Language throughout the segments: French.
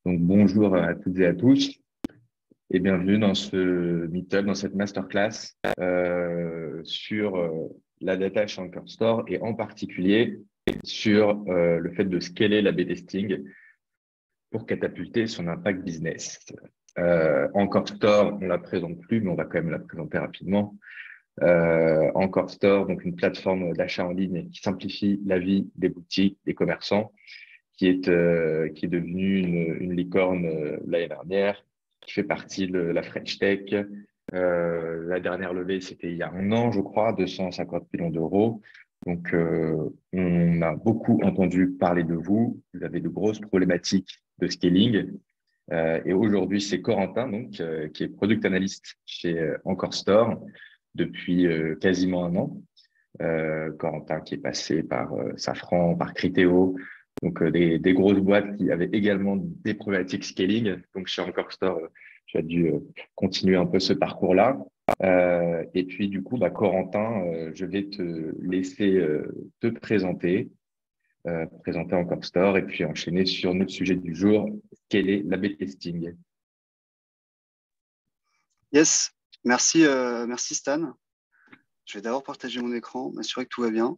Donc, bonjour à toutes et à tous et bienvenue dans ce meetup, dans cette masterclass sur la data chez Anchor Store et en particulier sur le fait de scaler l'A/B testing pour catapulter son impact business. Anchor Store, on la présente plus, mais on va quand même la présenter rapidement. Anchor Store, donc une plateforme d'achat en ligne qui simplifie la vie des boutiques, des commerçants, qui est devenue une licorne l'année dernière, qui fait partie de la French Tech. La dernière levée, c'était il y a un an, je crois, 250 millions d'euros. Donc, on a beaucoup entendu parler de vous. Vous avez de grosses problématiques de scaling. Et aujourd'hui, c'est Corentin, donc, qui est product analyst chez Anchor Store depuis quasiment un an. Corentin qui est passé par Safran, par Criteo, donc des grosses boîtes qui avaient également des problématiques scaling. Donc chez Anchor Store, tu as dû continuer un peu ce parcours-là. Et puis du coup, Corentin, je vais te laisser te présenter Anchor Store et puis enchaîner sur notre sujet du jour, quel est l'A/B testing? Yes, merci, merci Stan. Je vais d'abord partager mon écran, m'assurer que tout va bien.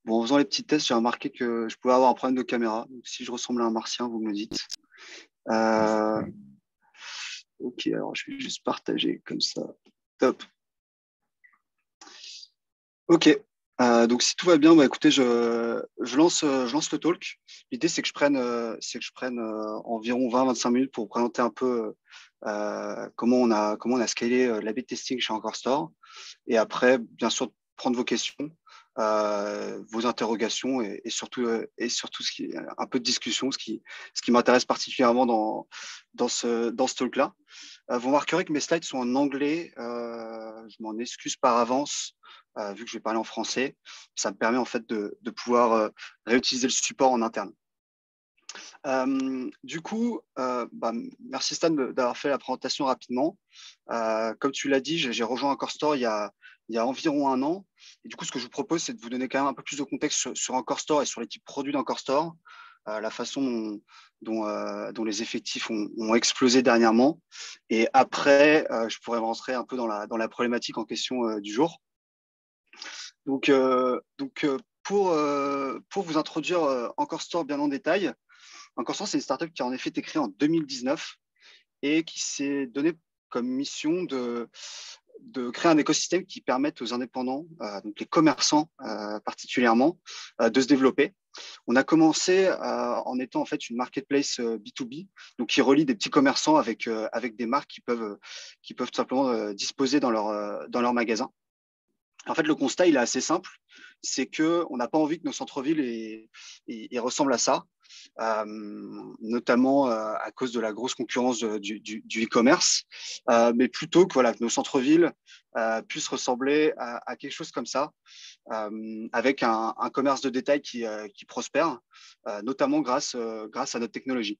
Bon, en faisant les petits tests, j'ai remarqué que je pouvais avoir un problème de caméra. Donc, si je ressemble à un martien, vous me le dites. Ok, alors je vais juste partager comme ça. Top. Ok. Donc si tout va bien, écoutez, je lance le talk. L'idée, c'est que je prenne environ 20-25 minutes pour présenter un peu comment on a scalé l'A/B testing chez Anchor Store. Et après, bien sûr, prendre vos questions, vos interrogations et surtout ce qui, un peu de discussion, ce qui m'intéresse particulièrement dans ce talk-là. Vous remarquerez que mes slides sont en anglais. Je m'en excuse par avance, vu que je vais parler en français. Ça me permet en fait de pouvoir réutiliser le support en interne. Du coup, merci Stan d'avoir fait la présentation rapidement. Comme tu l'as dit, j'ai rejoint Anchor Store il y a environ un an. Et du coup, ce que je vous propose, c'est de vous donner quand même un peu plus de contexte sur Anchor Store et sur les types de produits d'Anchor Store, la façon dont les effectifs ont explosé dernièrement. Et après, je pourrais rentrer un peu dans la problématique en question du jour. Donc, pour vous introduire Anchor Store bien en détail, Anchor Store, c'est une startup qui a en effet été créée en 2019 et qui s'est donné comme mission de créer un écosystème qui permette aux indépendants, donc les commerçants particulièrement, de se développer. On a commencé en étant en fait une marketplace B2B, donc qui relie des petits commerçants avec des marques qui peuvent tout simplement disposer dans leur magasin. En fait, le constat, il est assez simple, c'est qu'on n'a pas envie que nos centres-villes ressemblent à ça, notamment à cause de la grosse concurrence du e-commerce, mais plutôt que nos centres-villes puissent ressembler à quelque chose comme ça, avec un commerce de détail qui prospère, notamment grâce à notre technologie.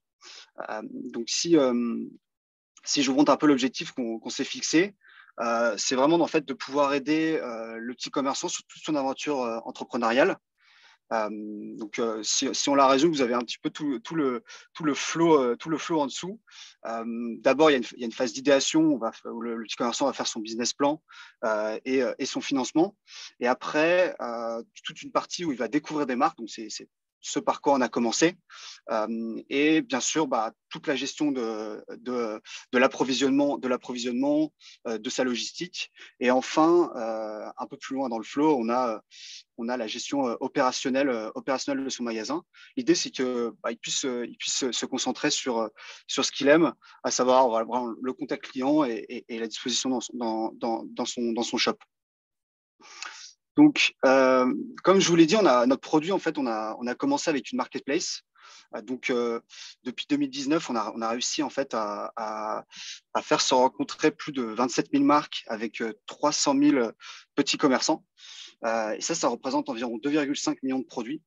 Donc, si je vous montre un peu l'objectif qu'on s'est fixé, c'est vraiment en fait de pouvoir aider le petit commerçant sur toute son aventure entrepreneuriale. Donc, si on la résume, vous avez un petit peu tout le flow en dessous. D'abord, il y a une phase d'idéation où le petit commerçant va faire son business plan et son financement. Et après, toute une partie où il va découvrir des marques. Donc, c'est ce par quoi on a commencé. Et bien sûr, toute la gestion de l'approvisionnement, de sa logistique. Et enfin, un peu plus loin dans le flow, on a la gestion opérationnelle de son magasin. L'idée, c'est qu'il puisse se concentrer sur ce qu'il aime, à savoir le contact client et la disposition dans son shop. Donc, comme je vous l'ai dit, notre produit, en fait, on a commencé avec une marketplace. Donc, depuis 2019, on a réussi en fait à faire se rencontrer plus de 27 000 marques avec 300 000 petits commerçants. Et ça représente environ 2,5 millions de produits.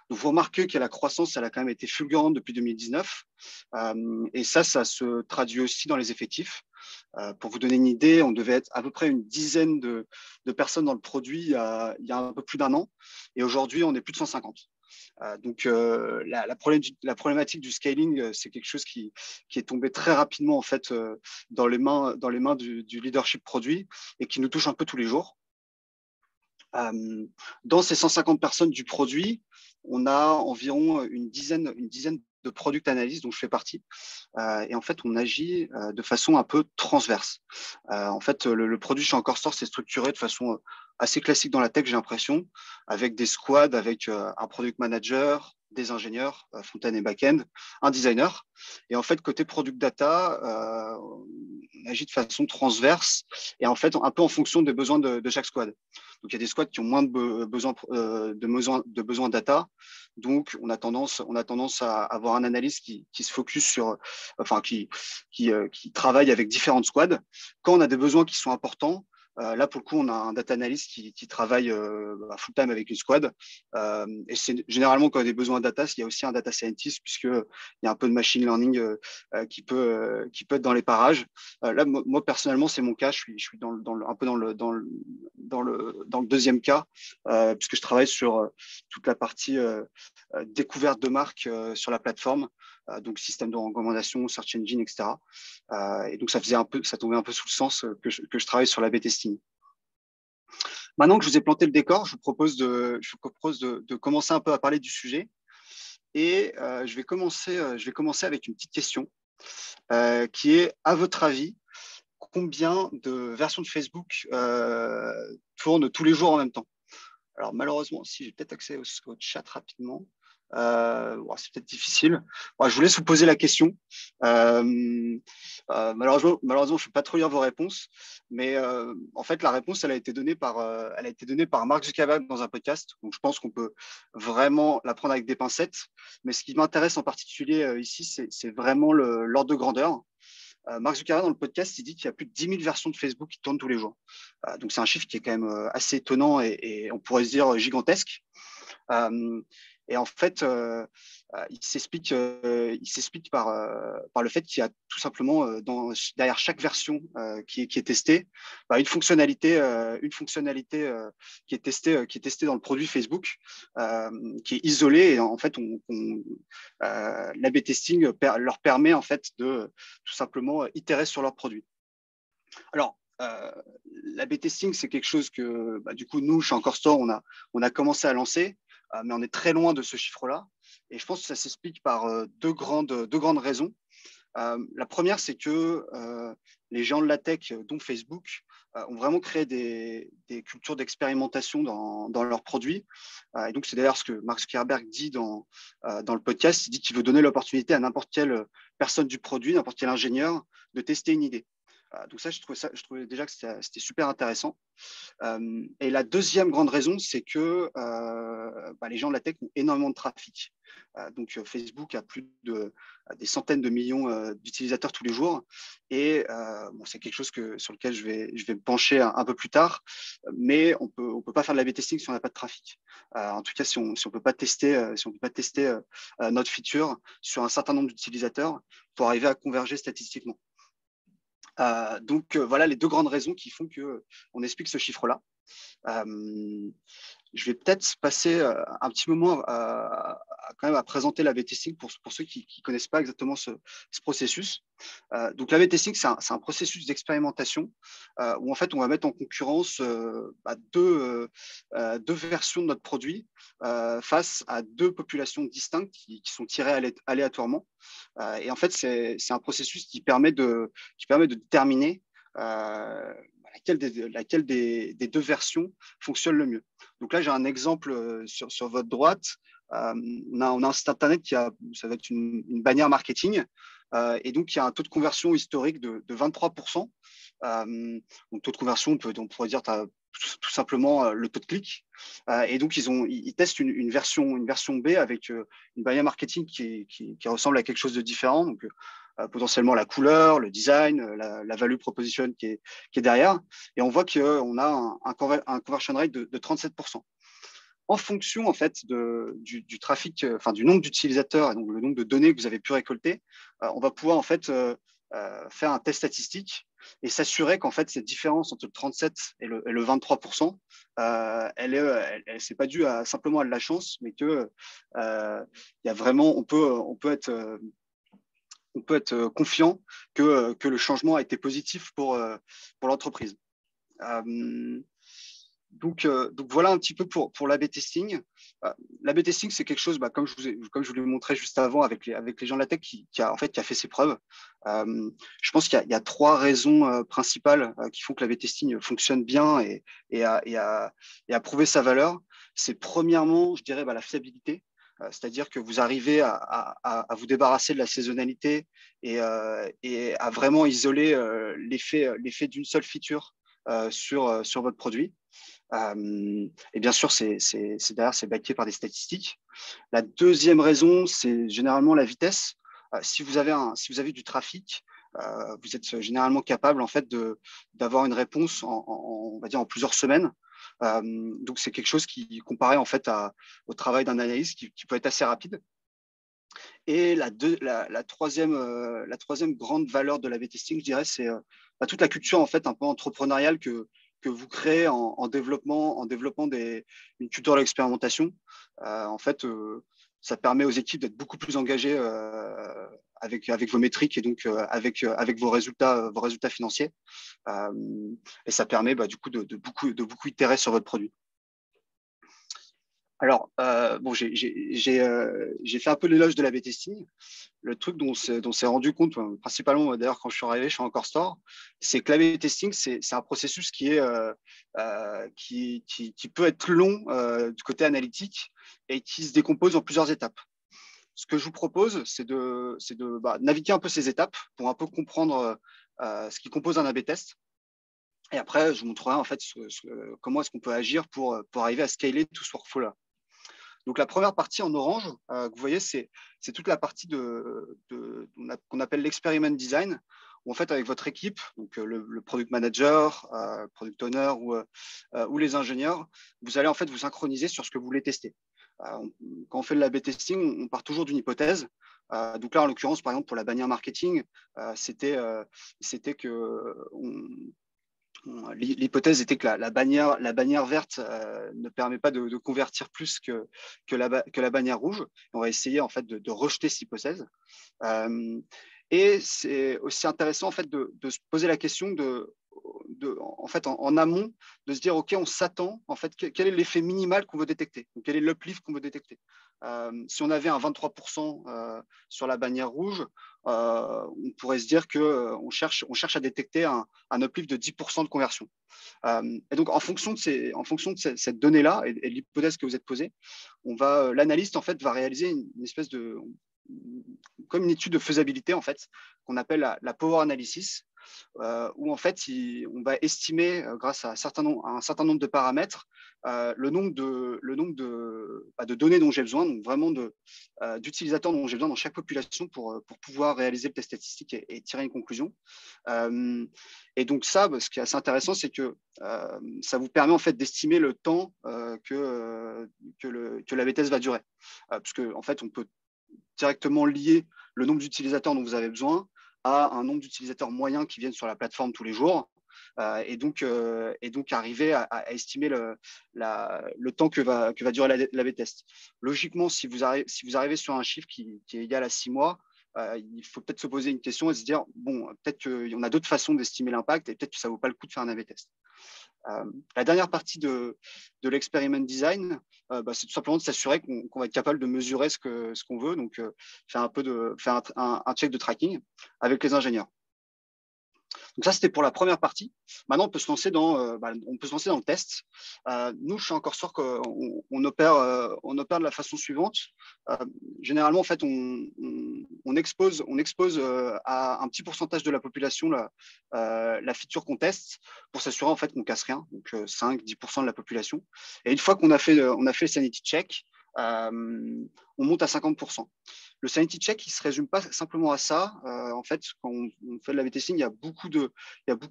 Donc, vous remarquez que la croissance, elle a quand même été fulgurante depuis 2019. Et ça se traduit aussi dans les effectifs. Pour vous donner une idée, on devait être à peu près une dizaine de personnes dans le produit il y a un peu plus d'un an. Et aujourd'hui, on est plus de 150. Donc, la problématique du scaling, c'est quelque chose qui est tombé très rapidement en fait dans les mains du leadership produit et qui nous touche un peu tous les jours. Dans ces 150 personnes du produit, on a environ une dizaine de product analysts dont je fais partie. Et en fait, on agit de façon un peu transverse. En fait, le produit chez Encore Store, c'est structuré de façon assez classique dans la tech, j'ai l'impression, avec des squads, avec un product manager, des ingénieurs, front-end et back-end, un designer. Et en fait, côté product data, on agit de façon transverse et en fait, un peu en fonction des besoins de chaque squad. Donc, il y a des squads qui ont moins de besoins data. Donc, on a tendance à avoir un analyste qui se focus sur, enfin, qui travaille avec différentes squads. Quand on a des besoins qui sont importants, là, pour le coup, on a un data analyst qui travaille full-time avec une squad. Et c'est généralement, quand il y a des besoins data, il y a aussi un data scientist, puisqu'il y a un peu de machine learning qui peut être dans les parages. Là, moi, personnellement, c'est mon cas. Je suis un peu dans le deuxième cas, puisque je travaille sur toute la partie découverte de marque sur la plateforme, donc système de recommandation, search engine, etc. Et donc, ça tombait un peu sous le sens que je travaille sur l'A/B testing. Maintenant que je vous ai planté le décor, je vous propose de commencer un peu à parler du sujet. Et je vais commencer avec une petite question qui est, à votre avis, combien de versions de Facebook tournent tous les jours en même temps? Alors, malheureusement, si j'ai peut-être accès au chat rapidement, c'est peut-être difficile. Je vous laisse vous poser la question. Malheureusement, je ne peux pas trop lire vos réponses, mais en fait, la réponse, elle a été donnée par Mark Zuckerberg dans un podcast. Donc, je pense qu'on peut vraiment la prendre avec des pincettes. Mais ce qui m'intéresse en particulier ici, c'est vraiment l'ordre de grandeur. Mark Zuckerberg, dans le podcast, il dit qu'il y a plus de 10 000 versions de Facebook qui tournent tous les jours. Donc, c'est un chiffre qui est quand même assez étonnant et on pourrait se dire gigantesque. Et en fait, il s'explique par le fait qu'il y a tout simplement derrière chaque version qui est testée, une fonctionnalité qui est testée dans le produit Facebook, qui est isolée. Et en fait, l'A/B testing leur permet en fait de tout simplement itérer sur leur produit. Alors, l'A/B testing, c'est quelque chose que, du coup, nous, chez Encore Store, on a commencé à lancer, mais on est très loin de ce chiffre-là. Et je pense que ça s'explique par deux grandes raisons. La première, c'est que les géants de la tech, dont Facebook, ont vraiment créé des cultures d'expérimentation dans leurs produits. Et donc, c'est d'ailleurs ce que Mark Zuckerberg dit dans le podcast. Il dit qu'il veut donner l'opportunité à n'importe quelle personne du produit, n'importe quel ingénieur, de tester une idée. Donc ça, je trouvais déjà que c'était super intéressant. Et la deuxième grande raison, c'est que les gens de la tech ont énormément de trafic. Donc Facebook a plus des centaines de millions d'utilisateurs tous les jours. Et c'est quelque chose sur lequel je vais me pencher un peu plus tard. Mais on peut pas faire de l'A/B testing si on n'a pas de trafic. En tout cas, si on peut pas tester, notre feature sur un certain nombre d'utilisateurs pour arriver à converger statistiquement. Donc voilà les deux grandes raisons qui font qu'on explique ce chiffre-là. Je vais peut-être passer un petit moment quand même à présenter l'A/B testing pour ceux qui ne connaissent pas exactement ce processus. Donc l'A/B testing, c'est un processus d'expérimentation où en fait on va mettre en concurrence deux versions de notre produit face à deux populations distinctes qui sont tirées aléatoirement. Et en fait, c'est un processus qui permet de déterminer laquelle des deux versions fonctionne le mieux. Donc là, j'ai un exemple sur votre droite. On a un site internet ça va être une bannière marketing. Et donc, il y a un taux de conversion historique de 23%. Donc, taux de conversion, on pourrait dire tout simplement le taux de clic. Et donc, ils testent une version B avec une bannière marketing qui ressemble à quelque chose de différent. Donc, potentiellement la couleur, le design, la value proposition qui est derrière. Et on voit qu'on a un conversion rate de 37%. En fonction en fait du trafic, du nombre d'utilisateurs et donc le nombre de données que vous avez pu récolter, on va pouvoir en fait faire un test statistique et s'assurer qu'en fait, cette différence entre le 37 et le 23%, c'est pas dû simplement à de la chance, mais que il y a vraiment, on peut être confiant que le changement a été positif pour l'entreprise. Donc voilà un petit peu pour l'A/B testing. L'A/B testing, c'est quelque chose, comme je vous l'ai montré juste avant avec les gens de la tech, qui a fait ses preuves. Je pense qu'il y a trois raisons principales qui font que l'A/B testing fonctionne bien et a prouvé sa valeur. C'est premièrement, je dirais, la fiabilité. C'est-à-dire que vous arrivez à vous débarrasser de la saisonnalité et à vraiment isoler l'effet d'une seule feature sur votre produit. Et bien sûr, derrière, c'est backé par des statistiques. La deuxième raison, c'est généralement la vitesse. Si vous avez du trafic, vous êtes généralement capable en fait d'avoir une réponse on va dire en plusieurs semaines. Donc c'est quelque chose qui comparé en fait au travail d'un analyste qui peut être assez rapide. Et la troisième grande valeur de l'A/B testing, je dirais, c'est toute la culture en fait un peu entrepreneuriale que vous créez en développant une culture de l'expérimentation. En fait, ça permet aux équipes d'être beaucoup plus engagées avec vos métriques et donc avec vos résultats financiers. Et ça permet du coup de beaucoup itérer sur votre produit. Alors, j'ai fait un peu l'éloge de l'A/B testing. Le truc dont s'est rendu compte, principalement d'ailleurs quand je suis arrivé chez Encore Store, c'est que l'A/B testing, c'est un processus qui peut être long du côté analytique et qui se décompose en plusieurs étapes. Ce que je vous propose, c'est de naviguer un peu ces étapes pour un peu comprendre ce qui compose un A/B test. Et après, je vous montrerai en fait comment est-ce qu'on peut agir pour arriver à scaler tout ce workflow-là. Donc, la première partie en orange que vous voyez, c'est toute la partie qu'on appelle l'experiment design, où en fait, avec votre équipe, donc le product manager, product owner ou les ingénieurs, vous allez en fait vous synchroniser sur ce que vous voulez tester. Quand on fait de l'A/B testing, on part toujours d'une hypothèse. Donc là, en l'occurrence, par exemple, pour la bannière marketing, c'était que l'hypothèse était que la bannière verte ne permet pas de convertir plus que la bannière rouge. On va essayer en fait de rejeter cette hypothèse. Et c'est aussi intéressant en fait de se poser la question en fait en amont de se dire ok, on s'attend en fait quel est l'effet minimal qu'on veut détecter, donc quel est l'uplift qu'on veut détecter. Si on avait un 23% sur la bannière rouge, on pourrait se dire que on cherche à détecter un uplift de 10% de conversion. Et donc en fonction de cette donnée là et de l'hypothèse que vous êtes posée, l'analyste en fait va réaliser une espèce de comme une étude de faisabilité en fait qu'on appelle la power analysis, où en fait on va estimer grâce à un certain nombre de paramètres le nombre de données dont j'ai besoin, donc vraiment d'utilisateurs dont j'ai besoin dans chaque population pour pouvoir réaliser le test statistique et tirer une conclusion. Et donc ça, ce qui est assez intéressant, c'est que ça vous permet en fait d'estimer le temps que l'A/B test va durer, parce que en fait on peut directement lier le nombre d'utilisateurs dont vous avez besoin à un nombre d'utilisateurs moyens qui viennent sur la plateforme tous les jours, et donc arriver à estimer le temps que va durer l'A/B test. Logiquement, si vous arrivez sur un chiffre qui est égal à 6 mois, il faut peut-être se poser une question et se dire bon, peut-être qu'il y en a d'autres façons d'estimer l'impact et peut-être que ça ne vaut pas le coup de faire un A/B test. La dernière partie de l'experiment design, c'est tout simplement de s'assurer qu'on va être capable de mesurer ce qu'on veut, donc faire un check de tracking avec les ingénieurs. Donc ça, c'était pour la première partie. Maintenant, on peut se lancer dans le test. Nous, chez Encore Store, on opère de la façon suivante. Généralement, en fait, on expose à un petit pourcentage de la population la feature qu'on teste pour s'assurer en fait qu'on casse rien, donc 5-10% de la population. Et une fois qu'on a fait le sanity check, on monte à 50%. Le sanity check, il ne se résume pas simplement à ça. En fait, quand on fait de l'A/B testing, il y a beaucoup de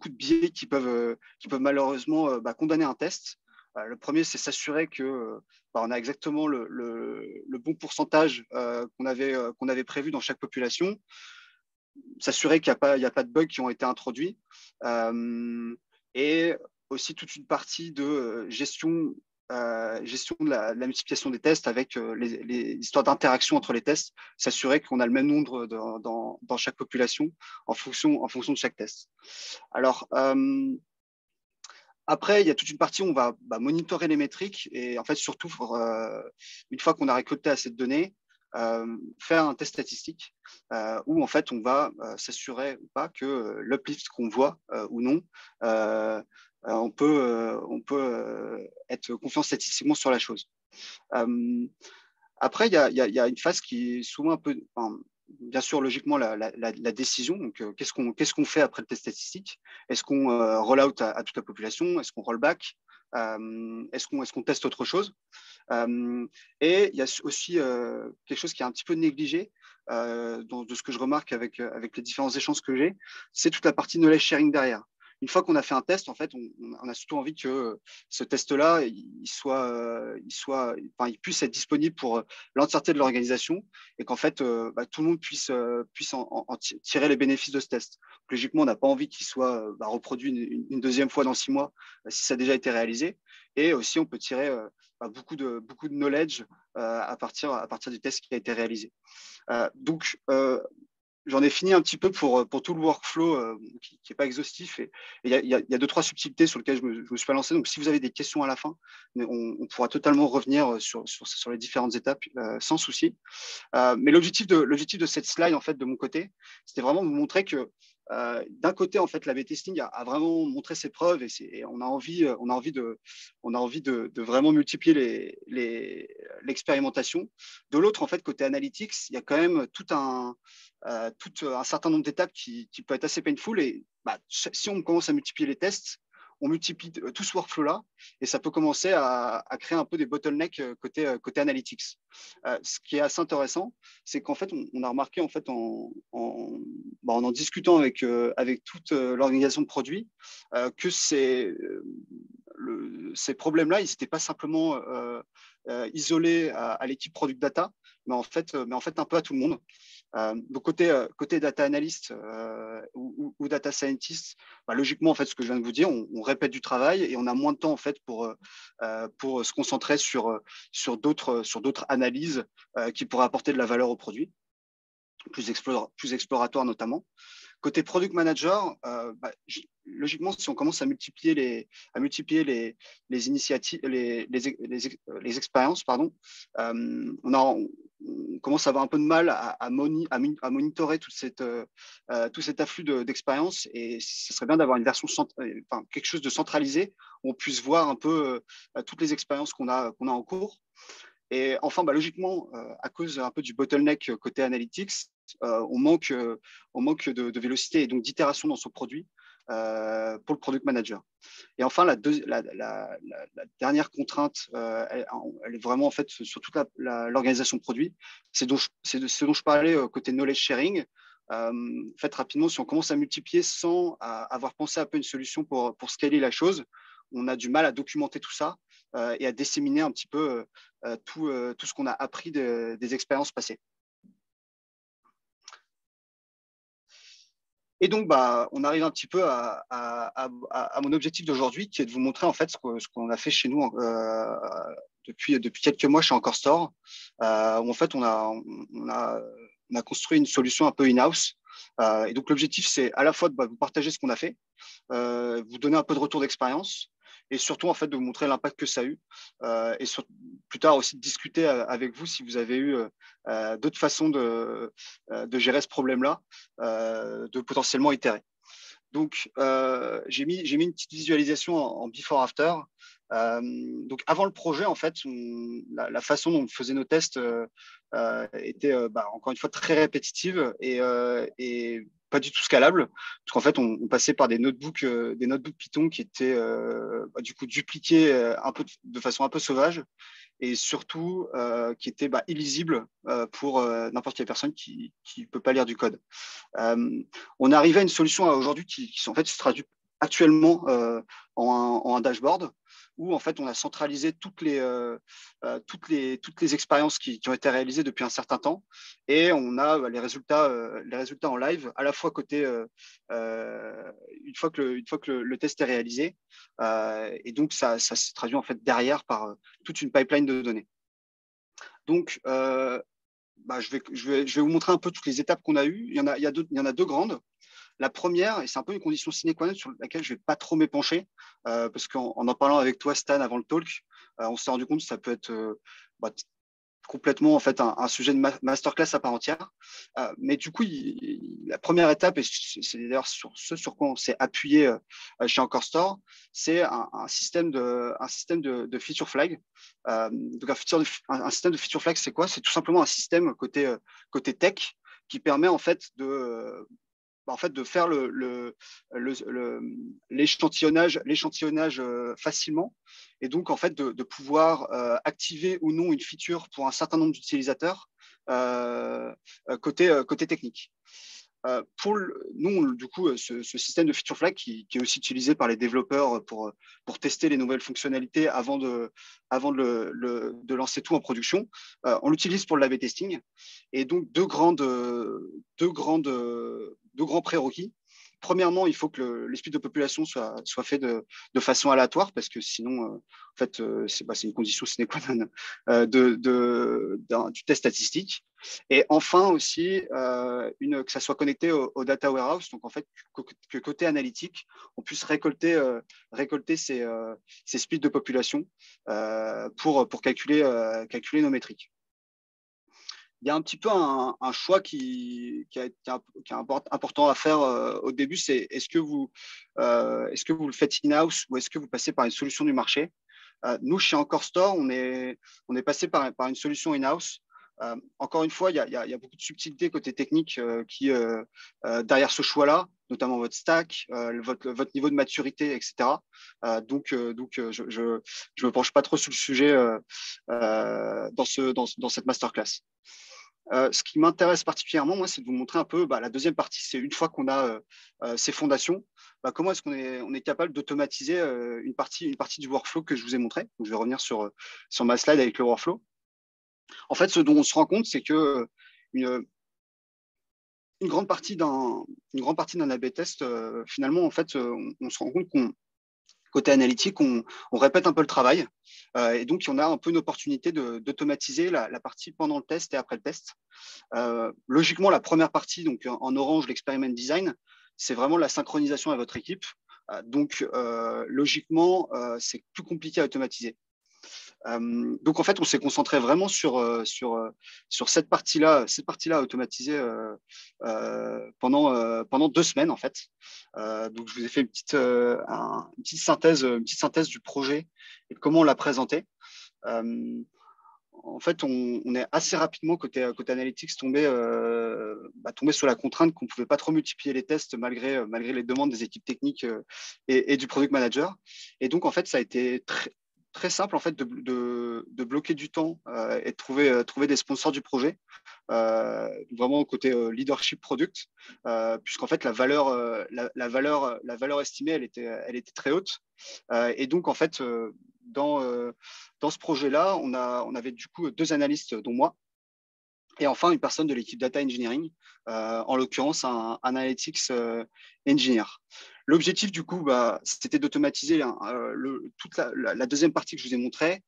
biais qui peuvent malheureusement condamner un test. Le premier, c'est s'assurer que on a exactement le bon pourcentage qu'on avait prévu dans chaque population. s'assurer qu'il n'y a pas de bugs qui ont été introduits. Et aussi toute une partie de gestion de la multiplication des tests avec les histoires d'interaction entre les tests, s'assurer qu'on a le même nombre dans chaque population en fonction de chaque test. Alors, après, il y a toute une partie où on va monitorer les métriques et en fait, surtout, une fois qu'on a récolté assez de données, faire un test statistique où en fait, on va s'assurer ou pas que l'uplift qu'on voit ou non, on peut être confiant statistiquement sur la chose. Après, il y a une phase qui est souvent un peu, enfin, bien sûr, logiquement, la décision. Donc, qu'est-ce qu'on fait après le test statistique? Est-ce qu'on roll out à toute la population? Est-ce qu'on roll back? Est-ce qu'on teste autre chose? Et il y a aussi quelque chose qui est un petit peu négligé de ce que je remarque avec les différents échanges que j'ai, c'est toute la partie knowledge sharing derrière. Une fois qu'on a fait un test, en fait, on a surtout envie que ce test-là, il puisse être disponible pour l'entièreté de l'organisation et qu'en fait, tout le monde puisse en tirer les bénéfices de ce test. Logiquement, on n'a pas envie qu'il soit reproduit une deuxième fois dans 6 mois si ça a déjà été réalisé. Et aussi, on peut tirer beaucoup de knowledge à partir du test qui a été réalisé. Donc, j'en ai fini un petit peu pour tout le workflow qui n'est pas exhaustif. Et il y a 2-3 subtilités sur lesquelles je me suis pas lancé. Donc, si vous avez des questions à la fin, on pourra totalement revenir sur les différentes étapes sans souci. Mais l'objectif de cette slide, en fait, de mon côté, c'était vraiment de vous montrer que d'un côté, en fait, l'A/B testing a vraiment montré ses preuves et on a envie de vraiment multiplier l'expérimentation. De l'autre, en fait, côté analytics, il y a quand même tout un certain nombre d'étapes qui peut être assez painful. Et si on commence à multiplier les tests, on multiplie tout ce workflow-là et ça peut commencer à créer un peu des bottlenecks côté analytics. Ce qui est assez intéressant, c'est qu'en fait, on a remarqué en fait en discutant avec toute l'organisation de produits que ces problèmes-là, ils n'étaient pas simplement isolés à l'équipe product data, mais en fait un peu à tout le monde. Donc côté data analyst ou data scientist, logiquement en fait ce que je viens de vous dire, on répète du travail et on a moins de temps en fait pour se concentrer sur d'autres analyses qui pourraient apporter de la valeur au produit, plus exploratoire notamment. Côté product manager, logiquement, si on commence à multiplier les initiatives, les expériences, pardon, on commence à avoir un peu de mal à monitorer tout cet afflux d'expériences. Et ce serait bien d'avoir une version, quelque chose de centralisé où on puisse voir un peu toutes les expériences qu'on a en cours. Et enfin, logiquement, à cause un peu du bottleneck côté analytics, on manque de vélocité et donc d'itération dans son produit pour le product manager. Et enfin, la dernière contrainte, elle est vraiment en fait sur toute l'organisation produit. C'est ce dont je parlais côté knowledge sharing. En fait, rapidement, si on commence à multiplier sans avoir pensé un peu une solution pour scaler la chose, on a du mal à documenter tout ça et à disséminer un petit peu tout ce qu'on a appris des expériences passées. Et donc, on arrive un petit peu à mon objectif d'aujourd'hui, qui est de vous montrer en fait ce qu'on a fait chez nous depuis quelques mois chez Encore Store, où en fait on a construit une solution un peu in-house. Et donc l'objectif, c'est à la fois de vous partager ce qu'on a fait, vous donner un peu de retour d'expérience, et surtout en fait de vous montrer l'impact que ça a eu, et plus tard aussi de discuter avec vous si vous avez eu d'autres façons de gérer ce problème-là, de potentiellement itérer. Donc, j'ai mis une petite visualisation en before-after. Donc, avant le projet, en fait, la façon dont on faisait nos tests était encore une fois très répétitive et pas du tout scalable, parce qu'en fait, on passait par des notebooks Python qui étaient du coup dupliqués de façon un peu sauvage et surtout qui étaient illisibles pour n'importe quelle personne qui ne peut pas lire du code. On est arrivé à une solution aujourd'hui qui en fait se traduit actuellement en un dashboard où en fait on a centralisé toutes les expériences qui ont été réalisées depuis un certain temps, et on a les résultats en live, à la fois côté une fois que le test est réalisé, et donc ça se traduit en fait derrière par toute une pipeline de données. Donc je vais vous montrer un peu toutes les étapes qu'on a eues. Il y en a deux grandes. La première, et c'est un peu une condition sine qua non sur laquelle je ne vais pas trop m'épancher, parce qu'en parlant avec toi, Stan, avant le talk, on s'est rendu compte que ça peut être complètement en fait un sujet de masterclass à part entière. Mais du coup, la première étape, et c'est d'ailleurs sur quoi on s'est appuyé chez Encore Store, c'est un système de feature flag. Donc un système de feature flag, c'est quoi? C'est tout simplement un système côté tech qui permet en fait de faire l'échantillonnage facilement, et donc en fait de pouvoir activer ou non une feature pour un certain nombre d'utilisateurs côté technique. Nous, du coup, ce système de feature flag qui est aussi utilisé par les développeurs pour tester les nouvelles fonctionnalités avant de lancer tout en production, on l'utilise pour le A/B testing. Et donc, deux grands prérequis. Premièrement, il faut que les speeds de population soient faits de façon aléatoire, parce que sinon, en fait, c'est une condition sine qua non du test statistique. Et enfin aussi, que ça soit connecté au data warehouse, donc en fait que côté analytique, on puisse récolter ces speeds de population pour calculer nos métriques. Il y a un petit peu un choix qui est important à faire au début, c'est est-ce que vous le faites in-house ou est-ce que vous passez par une solution du marché? Nous, chez Encore Store, on est passé par une solution in-house. Encore une fois, il y a beaucoup de subtilités côté technique derrière ce choix-là, notamment votre stack, votre niveau de maturité, etc. Donc, je ne me penche pas trop sur le sujet dans cette masterclass. Ce qui m'intéresse particulièrement, moi, c'est de vous montrer un peu la deuxième partie. C'est une fois qu'on a ces fondations, comment est-ce qu'on est capable d'automatiser une partie du workflow que je vous ai montré. Donc, je vais revenir sur ma slide avec le workflow. En fait, ce dont on se rend compte, c'est que une grande partie d'un A/B test, finalement, en fait, on se rend compte côté analytique, on répète un peu le travail, et donc on a un peu une opportunité d'automatiser la partie pendant le test et après le test. Logiquement, la première partie, donc en orange, l'experiment design, c'est vraiment la synchronisation à votre équipe. Donc, logiquement, c'est plus compliqué à automatiser. Donc en fait, on s'est concentré vraiment sur cette partie-là automatisée pendant 2 semaines en fait. Donc je vous ai fait une petite synthèse du projet et de comment on l'a présenté. En fait, on est assez rapidement côté analytics tombé sur la contrainte qu'on ne pouvait pas trop multiplier les tests malgré les demandes des équipes techniques et du product manager. Et donc en fait, ça a été très simple en fait de bloquer du temps et de trouver des sponsors du projet, vraiment côté leadership product, puisqu'en fait la valeur estimée elle était très haute, et donc en fait dans ce projet-là on avait du coup 2 analystes dont moi, et enfin une personne de l'équipe data engineering, en l'occurrence un analytics engineer. L'objectif du coup, c'était d'automatiser toute la deuxième partie que je vous ai montrée,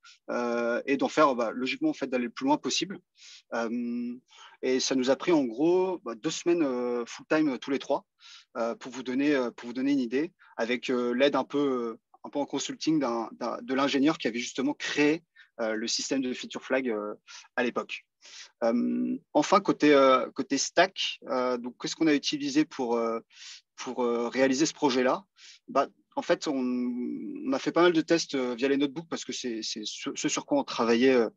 et d'en faire logiquement en fait d'aller le plus loin possible. Et ça nous a pris en gros 2 semaines full time tous les 3 pour vous donner une idée, avec l'aide un peu en consulting de l'ingénieur qui avait justement créé le système de feature flag à l'époque. Enfin, côté stack, donc qu'est-ce qu'on a utilisé pour réaliser ce projet-là? En fait, on a fait pas mal de tests via les notebooks parce que c'est ce sur quoi on travaillait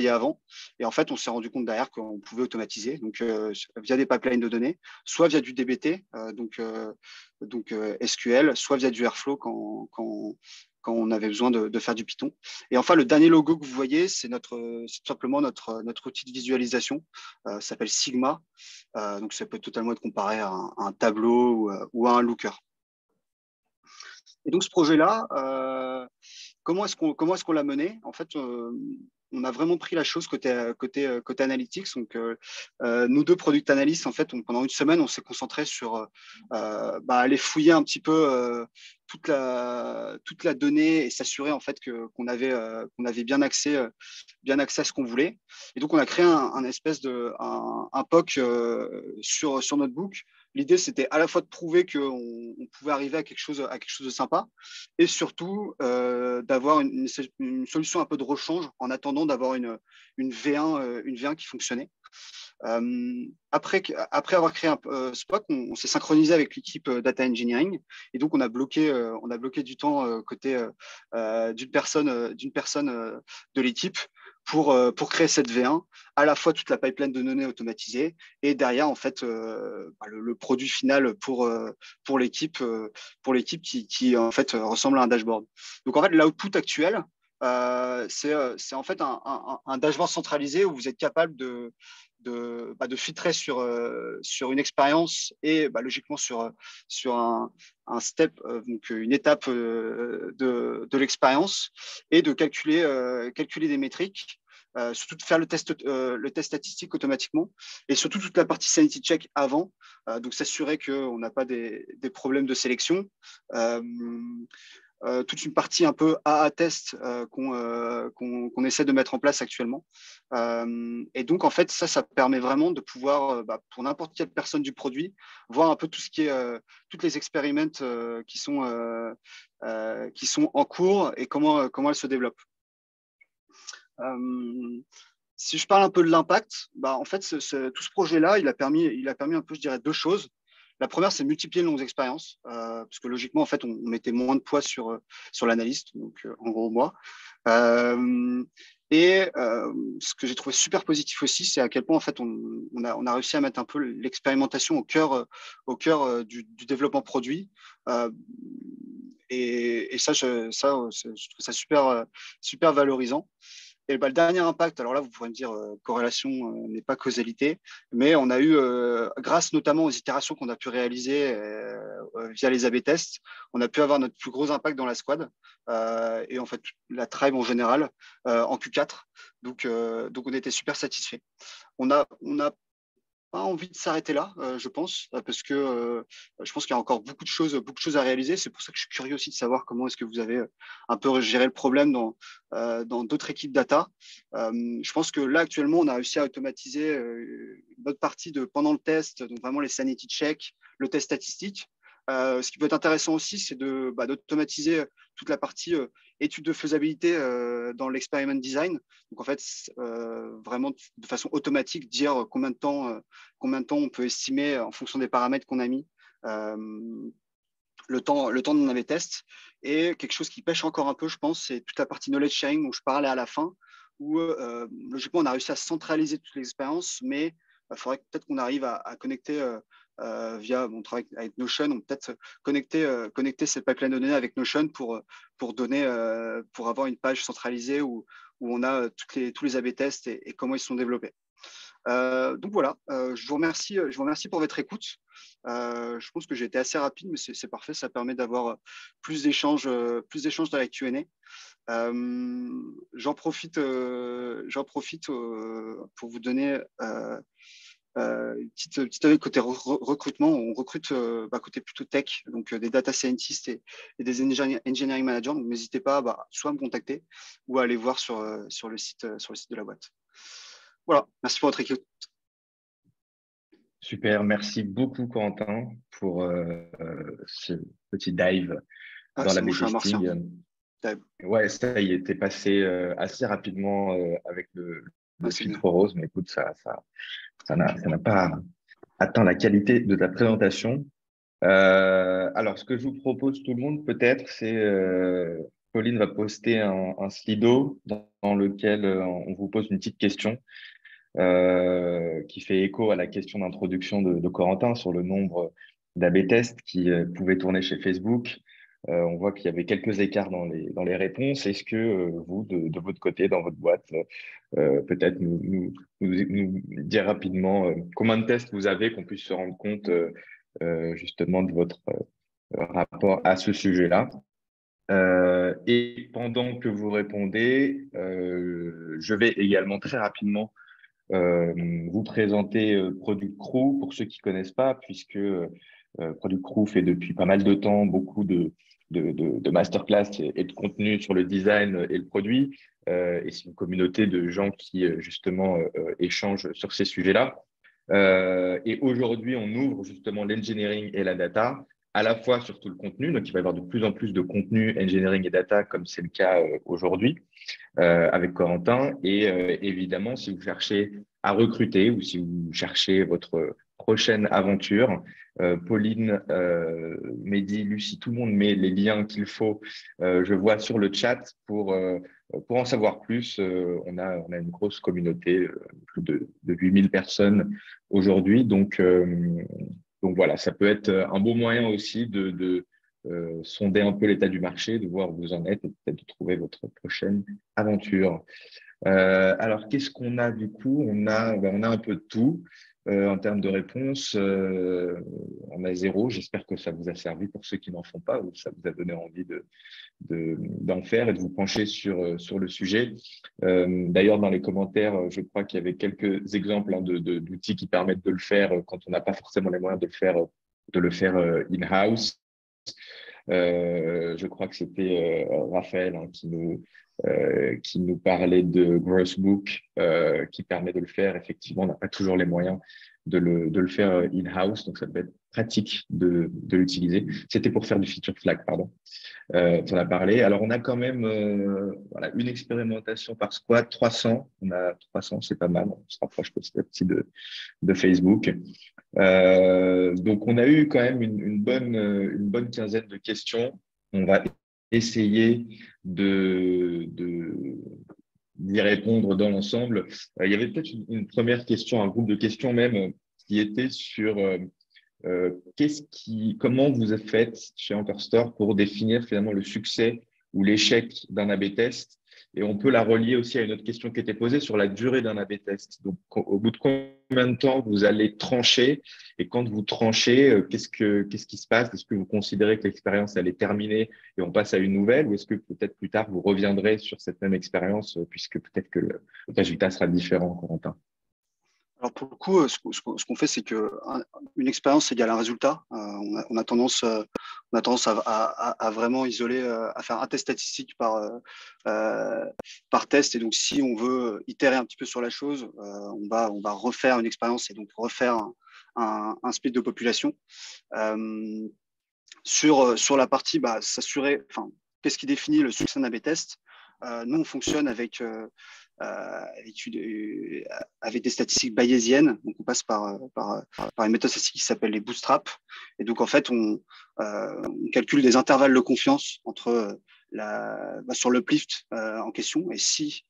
avant. Et en fait, on s'est rendu compte derrière qu'on pouvait automatiser, donc via des pipelines de données, soit via du DBT, donc SQL, soit via du Airflow quand on avait besoin de faire du Python. Et enfin, le dernier logo que vous voyez, c'est tout simplement notre outil de visualisation. Ça s'appelle Sigma. Donc, ça peut totalement être comparé à un tableau ou à un Looker. Et donc, ce projet-là, comment est-ce qu'on l'a mené? En fait, on a vraiment pris la chose côté analytics. Donc, nous deux product analysts, en fait, pendant une semaine, on s'est concentré sur aller fouiller un petit peu toute la donnée et s'assurer en fait qu'on avait bien accès à ce qu'on voulait. Et donc, on a créé un espèce un POC sur Notebook. L'idée, c'était à la fois de prouver qu'on pouvait arriver à quelque chose de sympa et surtout d'avoir une solution un peu de rechange en attendant d'avoir une V1 qui fonctionnait. Après avoir créé Spock, on s'est synchronisé avec l'équipe Data Engineering et donc on a bloqué du temps côté d'une personne de l'équipe pour créer cette V1, à la fois toute la pipeline de données automatisée et derrière en fait le produit final pour l'équipe qui en fait ressemble à un dashboard. Donc en fait l'output actuel c'est en fait un dashboard centralisé où vous êtes capable de filtrer sur une expérience et logiquement sur un step, donc une étape de l'expérience et de calculer des métriques. Surtout de faire le test statistique automatiquement et surtout toute la partie sanity check avant, donc s'assurer qu'on n'a pas des problèmes de sélection. Toute une partie un peu AA test qu'on essaie de mettre en place actuellement. Et donc, en fait, ça permet vraiment de pouvoir, pour n'importe quelle personne du produit, voir un peu tout ce qui est, toutes les expériments qui sont en cours et comment elles se développent. Si je parle un peu de l'impact, en fait, tout ce projet-là, il a permis un peu, je dirais, deux choses. La première, c'est multiplier les longues expériences, parce que logiquement, en fait, on mettait moins de poids sur l'analyste, donc en gros moi. Ce que j'ai trouvé super positif aussi, c'est à quel point en fait on a réussi à mettre un peu l'expérimentation au cœur du développement produit. Et ça, je trouve ça super valorisant. Et le dernier impact, alors là, vous pourrez me dire corrélation n'est pas causalité, mais on a eu, grâce notamment aux itérations qu'on a pu réaliser via les A/B tests, on a pu avoir notre plus gros impact dans la squad et en fait la tribe en général en Q4. Donc on était super satisfait. On a pas envie de s'arrêter là, je pense, parce que je pense qu'il y a encore beaucoup de choses à réaliser. C'est pour ça que je suis curieux aussi de savoir comment est-ce que vous avez un peu géré le problème dans d'autres équipes data. Je pense que là, actuellement, on a réussi à automatiser une bonne partie pendant le test, donc vraiment les sanity checks, le test statistique. Ce qui peut être intéressant aussi, c'est d'automatiser toute la partie étude de faisabilité dans l'experiment design. Donc en fait, vraiment de façon automatique, dire combien de temps on peut estimer en fonction des paramètres qu'on a mis le temps d'un A/B test. Et quelque chose qui pêche encore un peu, je pense, c'est toute la partie knowledge sharing dont je parlais à la fin, où logiquement on a réussi à centraliser toute l'expérience, mais il faudrait peut-être qu'on arrive à connecter via mon travail avec Notion, on peut peut-être connecter cette pipeline de données avec Notion pour avoir une page centralisée où on a tous les A/B tests et comment ils sont développés. Donc voilà, je vous remercie pour votre écoute. Je pense que j'ai été assez rapide, mais c'est parfait, ça permet d'avoir plus d'échanges dans la Q&A. J'en profite pour vous donner une petite avis côté recrutement. On recrute côté plutôt tech, donc des data scientists et des engineering managers. Donc n'hésitez pas soit à me contacter ou à aller voir sur le site de la boîte. Voilà, merci pour votre écoute. Super, merci beaucoup Corentin pour ce petit dive dans l'A/B testing. Ouais, ça y était passé assez rapidement avec le filtre rose, mais écoute, ça n'a pas atteint la qualité de ta présentation. Alors, ce que je vous propose tout le monde, peut-être, c'est Pauline va poster un Slido dans lequel on vous pose une petite question qui fait écho à la question d'introduction de Corentin sur le nombre d'A/B tests qui pouvaient tourner chez Facebook. On voit qu'il y avait quelques écarts dans les réponses. Est-ce que vous, de votre côté, dans votre boîte, peut-être nous dire rapidement combien de tests vous avez, qu'on puisse se rendre compte justement de votre rapport à ce sujet-là. Et pendant que vous répondez, je vais également très rapidement vous présenter Product Crew pour ceux qui connaissent pas, puisque Product Crew fait depuis pas mal de temps beaucoup de masterclass et de contenu sur le design et le produit. Et c'est une communauté de gens qui justement échangent sur ces sujets-là. Et aujourd'hui, on ouvre justement l'engineering et la data à la fois sur tout le contenu. Donc, il va y avoir de plus en plus de contenu engineering et data, comme c'est le cas aujourd'hui avec Corentin. Et évidemment, si vous cherchez à recruter ou si vous cherchez votre prochaine aventure, Pauline, Mehdi, Lucie, tout le monde met les liens qu'il faut, je vois sur le chat pour en savoir plus. On a une grosse communauté, plus de 8000 personnes aujourd'hui. Donc voilà, ça peut être un beau moyen aussi de sonder un peu l'état du marché, de voir où vous en êtes et peut-être de trouver votre prochaine aventure. Alors, qu'est-ce qu'on a du coup? On a un peu de tout en termes de réponses. On a zéro. J'espère que ça vous a servi pour ceux qui n'en font pas ou ça vous a donné envie d'en faire et de vous pencher sur le sujet. D'ailleurs, dans les commentaires, je crois qu'il y avait quelques exemples d'outils qui permettent de le faire quand on n'a pas forcément les moyens de le faire in-house. Je crois que c'était Raphaël qui nous parlait de Grossbook qui permet de le faire. Effectivement, on n'a pas toujours les moyens de le faire in-house, donc ça peut être pratique de l'utiliser. C'était pour faire du feature flag, pardon. Tu en as parlé. Alors, on a quand même voilà, une expérimentation par squad, 300. On a 300, c'est pas mal. On se rapproche petit à petit de Facebook. Donc, on a eu quand même une bonne quinzaine de questions. On va essayer d'y répondre dans l'ensemble. Il y avait peut-être une première question, un groupe de questions même, qui était sur comment vous avez fait chez Anchor Store pour définir finalement le succès ou l'échec d'un A/B test? Et on peut la relier aussi à une autre question qui était posée sur la durée d'un A/B test. Donc, au bout de combien de temps vous allez trancher? Et quand vous tranchez, qu'est-ce qui se passe? Est-ce que vous considérez que l'expérience elle est terminée et on passe à une nouvelle? Ou est-ce que peut-être plus tard vous reviendrez sur cette même expérience puisque peut-être que le résultat sera différent, Corentin? Alors pour le coup, ce qu'on fait, c'est qu'une expérience égale un résultat. On a tendance à vraiment isoler, à faire un test statistique par test. Et donc, si on veut itérer un petit peu sur la chose, on va refaire une expérience et donc refaire un split de population. Sur la partie, s'assurer, enfin, qu'est-ce qui définit le succès d'un A/B test? Nous, on fonctionne avec des statistiques bayésiennes. Donc, on passe par une méthode statistique qui s'appelle les bootstraps. Et donc, en fait, on calcule des intervalles de confiance entre sur le plift en question. Et si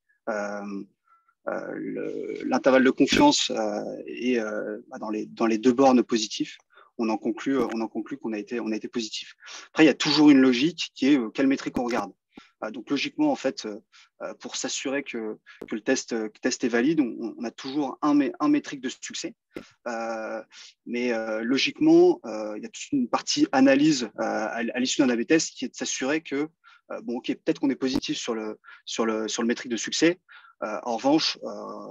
l'intervalle de confiance est dans les deux bornes positifs, on en conclut qu'on a été positif. Après, il y a toujours une logique qui est quelle métrique on regarde. Donc logiquement, en fait, pour s'assurer que le test est valide, on a toujours un métrique de succès. Mais logiquement, il y a toute une partie analyse à l'issue d'un A/B test qui est de s'assurer que peut-être qu'on est positif sur le métrique de succès. En revanche,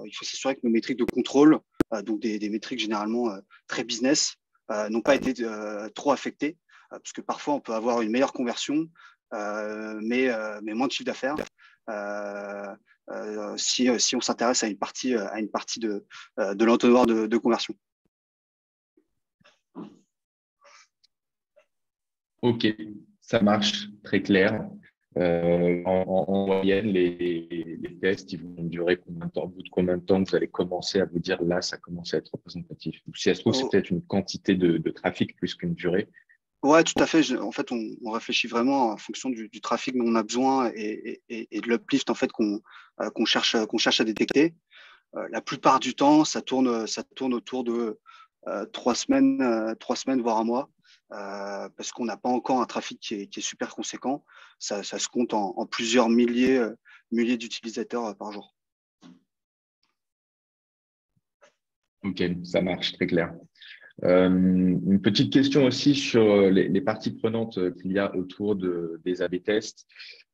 il faut s'assurer que nos métriques de contrôle, donc des métriques généralement très business, n'ont pas été trop affectées, parce que parfois on peut avoir une meilleure conversion, mais moins de chiffre d'affaires si on s'intéresse à une partie de l'entonnoir de conversion. Ok, ça marche, très clair. En moyenne, les tests, ils vont durer combien de temps? Au bout de combien de temps vous allez commencer à vous dire là, ça commence à être représentatif? Ou si ça se trouve, c'est peut-être une quantité de trafic plus qu'une durée. Ouais, tout à fait. En fait, on réfléchit vraiment en fonction du trafic dont on a besoin et de l'uplift en fait qu'on cherche à détecter. La plupart du temps, ça tourne autour de 3 semaines, voire un mois, parce qu'on n'a pas encore un trafic qui est super conséquent. Ça se compte en plusieurs milliers d'utilisateurs par jour. Ok, ça marche, très clair. Une petite question aussi sur les parties prenantes qu'il y a autour des A/B tests.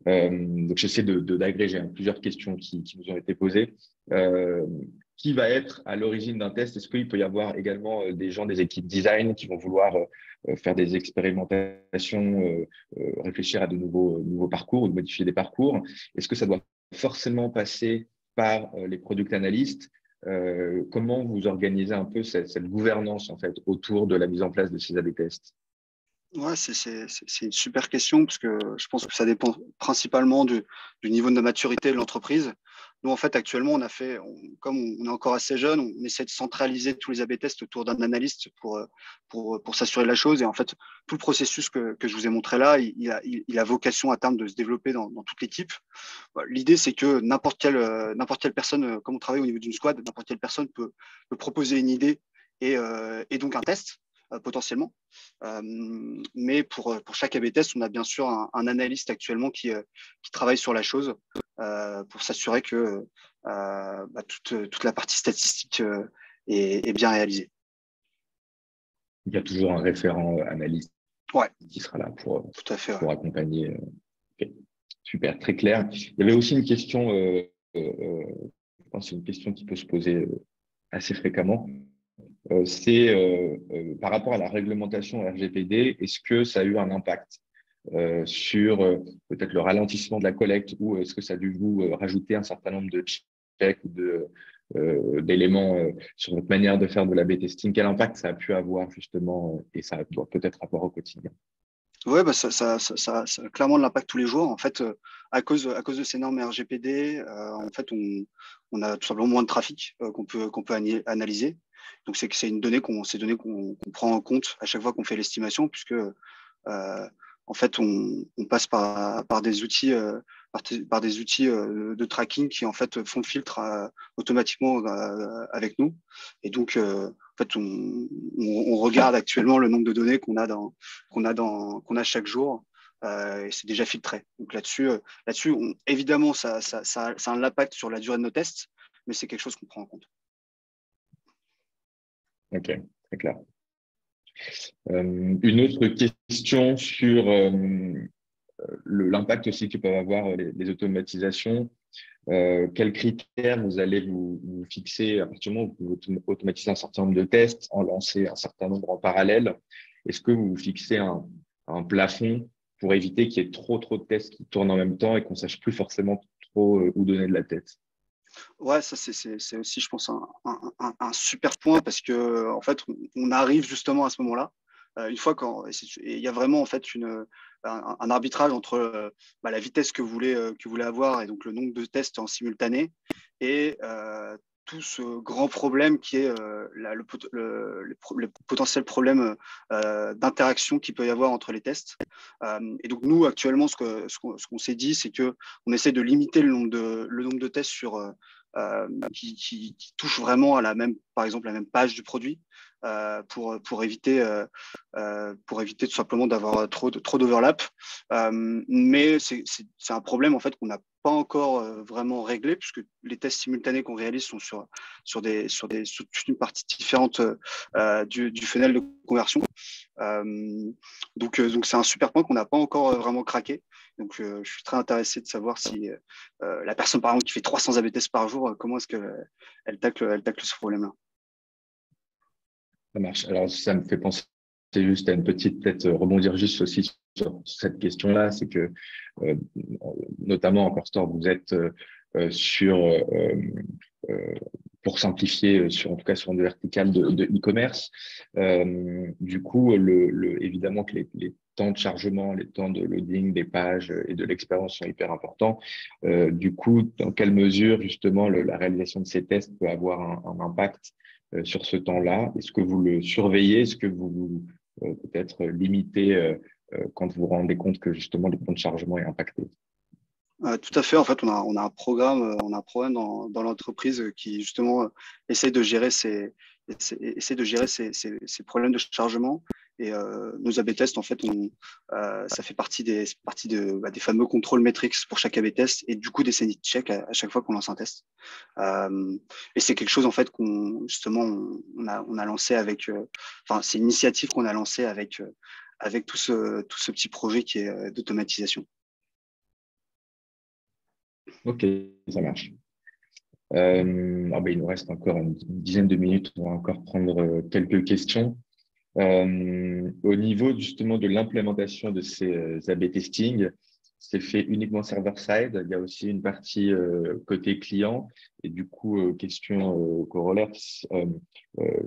Donc, j'essaie d'agréger plusieurs questions qui nous ont été posées. Euh, qui va être à l'origine d'un test? Est-ce qu'il peut y avoir également des gens des équipes design qui vont vouloir faire des expérimentations, réfléchir à de nouveaux parcours ou de modifier des parcours? Est-ce que ça doit forcément passer par les product analysts? Comment vous organisez un peu cette gouvernance en fait autour de la mise en place de ces A/B tests? Ouais, c'est une super question parce que je pense que ça dépend principalement du niveau de maturité de l'entreprise. Nous, en fait, actuellement, comme on est encore assez jeune, on essaie de centraliser tous les A/B tests autour d'un analyste pour s'assurer de la chose. Et en fait, tout le processus que je vous ai montré là, il a vocation à terme de se développer dans toute l'équipe. L'idée, c'est que n'importe quelle personne, comme on travaille au niveau d'une squad, n'importe quelle personne peut proposer une idée et donc un test potentiellement. Mais pour chaque A/B test, on a bien sûr un analyste actuellement qui travaille sur la chose pour s'assurer que toute la partie statistique est bien réalisée. Il y a toujours un référent analyste Ouais, qui sera là tout à fait. pour Ouais. accompagner. Ok. Super, très clair. Il y avait aussi une question, je pense que c'est une question qui peut se poser assez fréquemment. C'est par rapport à la réglementation RGPD, est-ce que ça a eu un impact sur peut-être le ralentissement de la collecte ou est-ce que ça a dû vous rajouter un certain nombre de checks ou d'éléments sur votre manière de faire de l'A/B testing? Quel impact ça a pu avoir justement et ça doit peut-être avoir au quotidien? Ouais, ça a clairement de l'impact tous les jours. En fait, à cause de ces normes RGPD, en fait, on a tout simplement moins de trafic qu'on peut analyser. Donc, c'est une donnée qu'on prend en compte à chaque fois qu'on fait l'estimation, puisque en fait, on passe par des outils, par des outils de tracking qui en fait font le filtre automatiquement avec nous. Et donc, en fait, on regarde actuellement le nombre de données qu'on a chaque jour. Et c'est déjà filtré. Donc là-dessus, évidemment, ça a un impact sur la durée de nos tests, mais c'est quelque chose qu'on prend en compte. Ok, très clair. Une autre question sur l'impact aussi que peuvent avoir les automatisations. Quels critères vous allez vous fixer à partir du moment où vous automatisez un certain nombre de tests, en lancer un certain nombre en parallèle? Est-ce que vous vous fixez un plafond pour éviter qu'il y ait trop de tests qui tournent en même temps et qu'on sache plus forcément trop où donner de la tête? Ouais, ça c'est aussi, je pense, un super point parce que en fait, on arrive justement à ce moment-là. Une fois il y a vraiment en fait un arbitrage entre la vitesse que vous voulez avoir et donc le nombre de tests en simultané et tout ce grand problème qui est le potentiel problème d'interaction qu'il peut y avoir entre les tests. Et donc nous actuellement, ce qu'on s'est dit, c'est que on essaie de limiter le nombre de tests qui touchent vraiment par exemple, la même page du produit pour éviter tout simplement d'avoir trop d'overlap. Mais c'est un problème en fait qu'on n'a pas encore vraiment réglé puisque les tests simultanés qu'on réalise sont sur toute une partie différente du funnel de conversion. Donc c'est un super point qu'on n'a pas encore vraiment craqué. Donc je suis très intéressé de savoir si la personne par exemple qui fait 300 A/B tests par jour, comment est-ce qu'elle tacle ce problème-là. Ça marche. Alors, ça me fait penser juste à une petite, peut-être rebondir juste aussi sur cette question-là, c'est que notamment en Core Store, vous êtes sur, euh, pour simplifier, en tout cas sur une verticale de e-commerce. Du coup, évidemment que les temps de chargement, les temps de loading des pages et de l'expérience sont hyper importants. Du coup, dans quelle mesure justement la réalisation de ces tests peut avoir un impact sur ce temps-là? Est-ce que vous le surveillez? Est-ce que vous peut-être limitez quand vous vous rendez compte que justement le temps de chargement est impacté? Tout à fait. En fait, on a un programme, dans l'entreprise qui justement essaie de gérer ces problèmes de chargement. Et nos A/B tests, en fait, ça fait partie des fameux contrôles metrics pour chaque A/B test et du coup des sanity checks à chaque fois qu'on lance un test. Et c'est quelque chose en fait qu'on justement on a lancé avec, c'est une initiative qu'on a lancée avec tout ce petit projet qui est d'automatisation. Ok, ça marche. Il nous reste encore une dizaine de minutes. On va encore prendre quelques questions. Au niveau justement de l'implémentation de ces A/B testing, c'est fait uniquement server-side. Il y a aussi une partie côté client. Et du coup, question corollaire,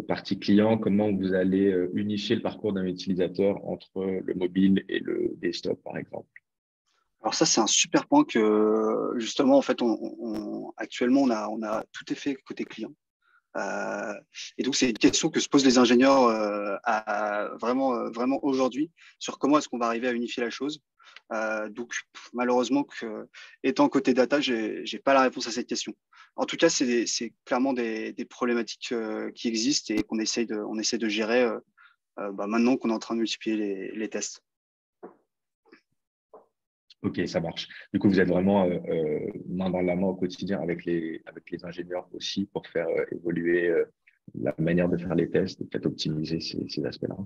partie client, comment vous allez unifier le parcours d'un utilisateur entre le mobile et le desktop, par exemple? Alors ça, c'est un super point que justement, en fait, actuellement, on a tout est fait côté client. Et donc, c'est une question que se posent les ingénieurs vraiment aujourd'hui sur comment est-ce qu'on va arriver à unifier la chose. Donc, malheureusement, étant côté data, j'ai pas la réponse à cette question. En tout cas, c'est clairement des problématiques qui existent et on essaie de gérer maintenant qu'on est en train de multiplier les tests. Ok, ça marche. Du coup, vous êtes vraiment main dans la main au quotidien avec les ingénieurs aussi pour faire évoluer la manière de faire les tests et peut-être optimiser ces aspects-là.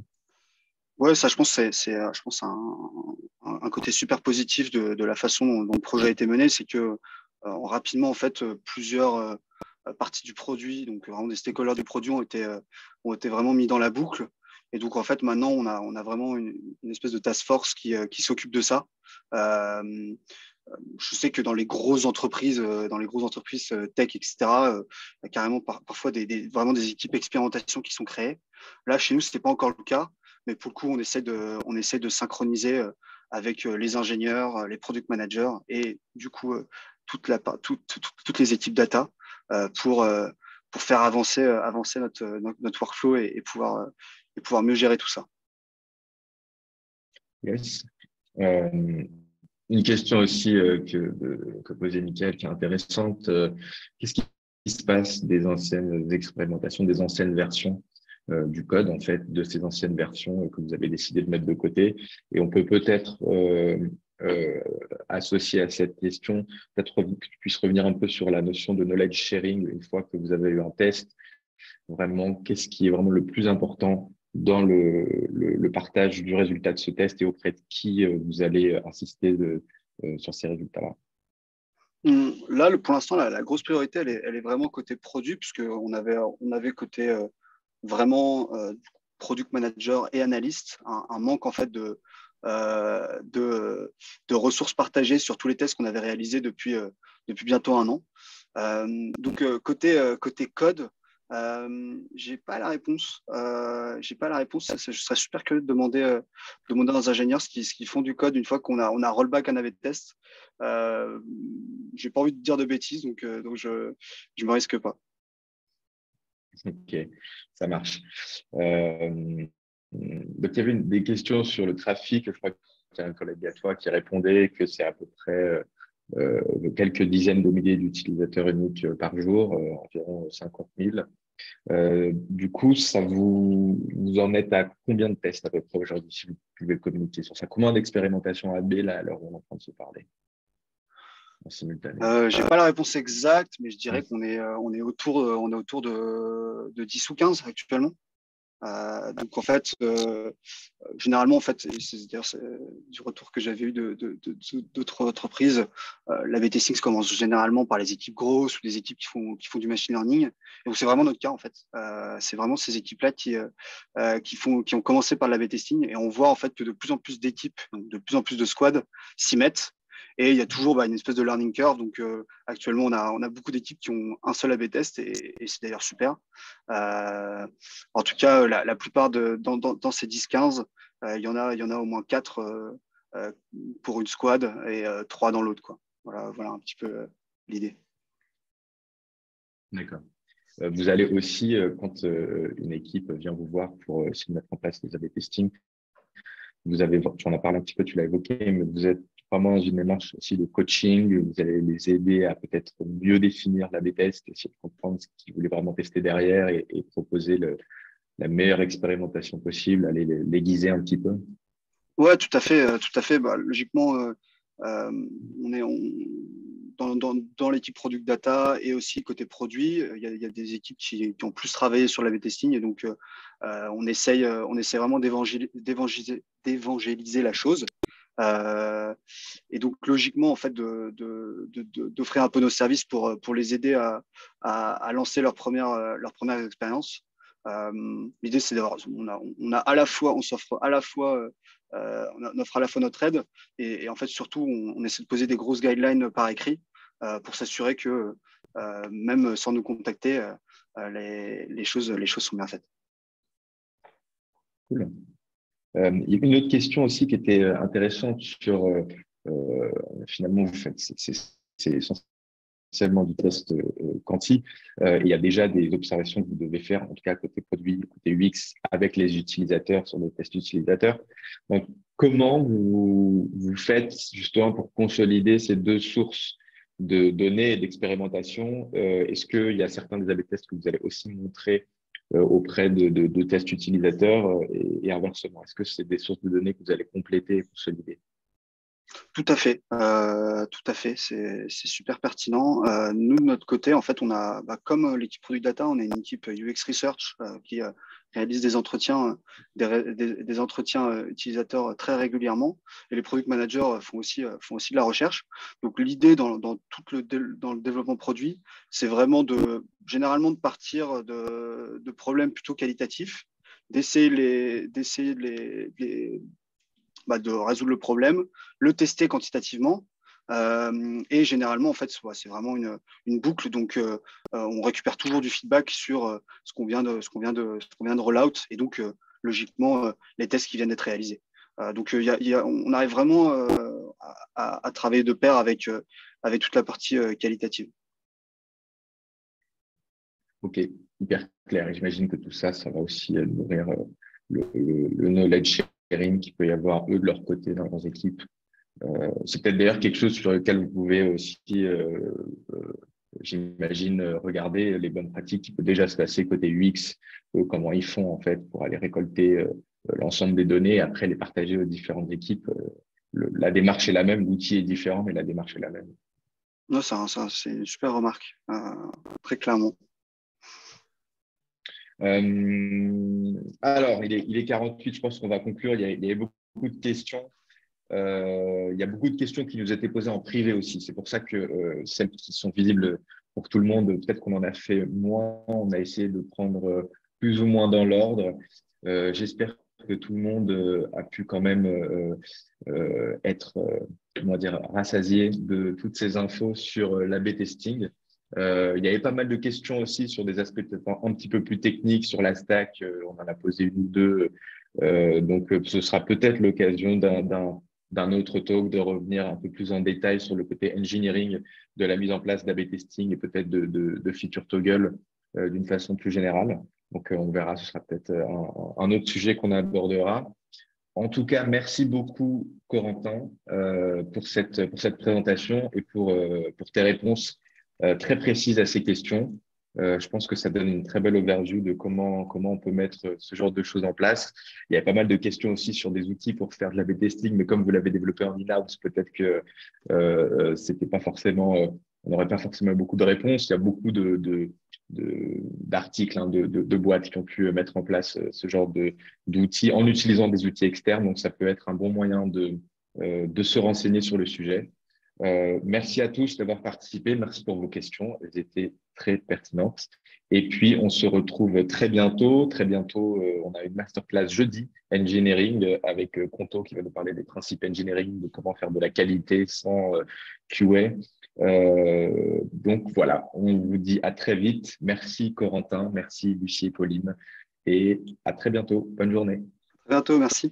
Ouais, ça, je pense, je pense un côté super positif de la façon dont le projet a été mené, c'est que rapidement, en fait, plusieurs parties du produit, donc vraiment des stakeholders du produit ont été vraiment mis dans la boucle. Et donc, en fait, maintenant, on a vraiment une espèce de task force qui s'occupe de ça. Je sais que dans les grosses entreprises, tech, etc., il y a carrément parfois vraiment des équipes expérimentation qui sont créées. Là, chez nous, ce n'était pas encore le cas, mais pour le coup, on essaie de synchroniser avec les ingénieurs, les product managers et du coup, toutes les équipes data pour faire avancer notre workflow et pouvoir mieux gérer tout ça. Yes. Une question aussi que posait Mickaël qui est intéressante. Qu'est-ce qui se passe des anciennes expérimentations, des anciennes versions du code, en fait, de ces anciennes versions que vous avez décidé de mettre de côté? Et on peut peut-être associer à cette question, peut-être que tu puisses revenir un peu sur la notion de knowledge sharing une fois que vous avez eu un test. Vraiment, qu'est-ce qui est vraiment le plus important dans le partage du résultat de ce test et auprès de qui vous allez insister sur ces résultats-là? Là, pour l'instant, la grosse priorité, elle est vraiment côté produit, puisqu'on avait côté vraiment product manager et analyste, un manque en fait de ressources partagées sur tous les tests qu'on avait réalisés depuis bientôt un an. Donc côté code, j'ai pas la réponse. J'ai pas la réponse. Je serais super curieux de demander aux ingénieurs ce qu'ils font du code une fois on a rollback un AV test. J'ai pas envie de dire de bêtises, donc je me risque pas. Ok, ça marche. Donc, il y avait des questions sur le trafic. Je crois qu'il y a un collègue à toi qui répondait que c'est à peu près quelques dizaines de milliers d'utilisateurs uniques par jour, environ 50 000. Du coup, vous en êtes à combien de tests à peu près aujourd'hui, si vous pouvez communiquer sur ça? Combien d'expérimentations AB là, à l'heure où on est en train de se parler en simultané? J'ai pas la réponse exacte, mais je dirais on est autour de 10 ou 15 actuellement. Donc en fait, généralement en fait, d'ailleurs du retour que j'avais eu d'autres entreprises, l'A/B testing commence généralement par les équipes grosses ou des équipes qui font du machine learning. Et donc c'est vraiment notre cas en fait. C'est vraiment ces équipes-là qui ont commencé par l'A/B testing et on voit en fait que de plus en plus d'équipes, donc de plus en plus de squads s'y mettent. Et il y a toujours une espèce de learning curve. Donc actuellement, on a beaucoup d'équipes qui ont un seul A/B test et c'est d'ailleurs super. En tout cas, la plupart dans ces 10-15, il y en a au moins 4 pour une squad et 3 dans l'autre, quoi. Voilà un petit peu l'idée. D'accord. Vous allez aussi, quand une équipe vient vous voir pour essayer de mettre en place les A/B testing, tu en as parlé un petit peu, tu l'as évoqué, mais vous êtes vraiment dans une démarche aussi de coaching. Vous allez les aider à peut-être mieux définir l'A/B test, essayer de comprendre ce qu'ils voulaient vraiment tester derrière et proposer la meilleure expérimentation possible, aller l'aiguiser un petit peu. Ouais, tout à fait, tout à fait. Bah, logiquement, on est dans l'équipe product data et aussi côté produit. Il y a des équipes qui ont plus travaillé sur la B-testing et donc on essaye vraiment d'évangéliser la chose. Et donc logiquement en fait d'offrir un peu nos services pour les aider à lancer leur première expérience. L'idée c'est d'avoir on a à la fois on s'offre à la fois on offre à la fois notre aide et en fait surtout on essaie de poser des grosses guidelines par écrit pour s'assurer que même sans nous contacter les choses sont bien faites. Cool. Il y a une autre question aussi qui était intéressante sur finalement vous faites c'est essentiellement du test quanti. Il y a déjà des observations que vous devez faire, en tout cas côté produit, côté UX, avec les utilisateurs sur des tests utilisateurs. Donc, comment vous faites justement pour consolider ces deux sources de données et d'expérimentation? Est-ce qu'il y a certains des A/B tests que vous allez aussi montrer auprès de tests utilisateurs et inversement? Est-ce que c'est des sources de données que vous allez compléter et consolider? Tout à fait, c'est super pertinent. Nous, de notre côté, en fait, on a, comme l'équipe Product Data, on est une équipe UX Research qui réalise des entretiens, des entretiens utilisateurs très régulièrement. Et les product managers font aussi de la recherche. Donc, l'idée dans le développement produit, c'est vraiment généralement de partir de problèmes plutôt qualitatifs, d'essayer de résoudre le problème, le tester quantitativement. Et généralement, en fait, c'est vraiment une boucle. Donc, on récupère toujours du feedback sur ce qu'on vient de rollout et donc, logiquement, les tests qui viennent d'être réalisés. Donc, on arrive vraiment à travailler de pair avec toute la partie qualitative. Ok, hyper clair. Et j'imagine que tout ça, ça va aussi nourrir le knowledge sharing qu'il peut y avoir, eux, de leur côté, dans leurs équipes. C'est peut-être d'ailleurs quelque chose sur lequel vous pouvez aussi, j'imagine, regarder les bonnes pratiques qui peuvent déjà se passer côté UX, comment ils font en fait pour aller récolter l'ensemble des données et après les partager aux différentes équipes. La démarche est la même, l'outil est différent, mais la démarche est la même. Non, c'est une super remarque, très clairement. Alors, il est 48, je pense qu'on va conclure. Il y a beaucoup de questions. Il y a beaucoup de questions qui nous étaient posées en privé aussi. C'est pour ça que celles qui sont visibles pour tout le monde, peut-être qu'on en a fait moins. On a essayé de prendre plus ou moins dans l'ordre. J'espère que tout le monde a pu quand même être, comment dire, rassasié de toutes ces infos sur l'A/B testing. Il y avait pas mal de questions aussi sur des aspects peut-être un petit peu plus techniques sur la stack. On en a posé une ou deux. Donc, ce sera peut-être l'occasion d'un autre talk de revenir un peu plus en détail sur le côté engineering de la mise en place d'A/B testing et peut-être de feature toggle d'une façon plus générale. Donc, on verra, ce sera peut-être un autre sujet qu'on abordera. En tout cas, merci beaucoup, Corentin, pour cette présentation et pour tes réponses très précises à ces questions. Je pense que ça donne une très belle overview de comment on peut mettre ce genre de choses en place. Il y a pas mal de questions aussi sur des outils pour faire de l'A/B testing, mais comme vous l'avez développé en in-house, peut-être que c'était pas forcément, on n'aurait pas forcément beaucoup de réponses. Il y a beaucoup d'articles, de boîtes qui ont pu mettre en place ce genre d'outils en utilisant des outils externes. Donc, ça peut être un bon moyen de se renseigner sur le sujet. Merci à tous d'avoir participé. Merci pour vos questions. Elles étaient très pertinentes. Et puis, on se retrouve très bientôt. Très bientôt, on a une masterclass jeudi engineering avec Conto qui va nous parler des principes engineering, de comment faire de la qualité sans QA. Donc voilà, on vous dit à très vite. Merci Corentin, merci Lucie et Pauline et à très bientôt. Bonne journée. À bientôt, merci.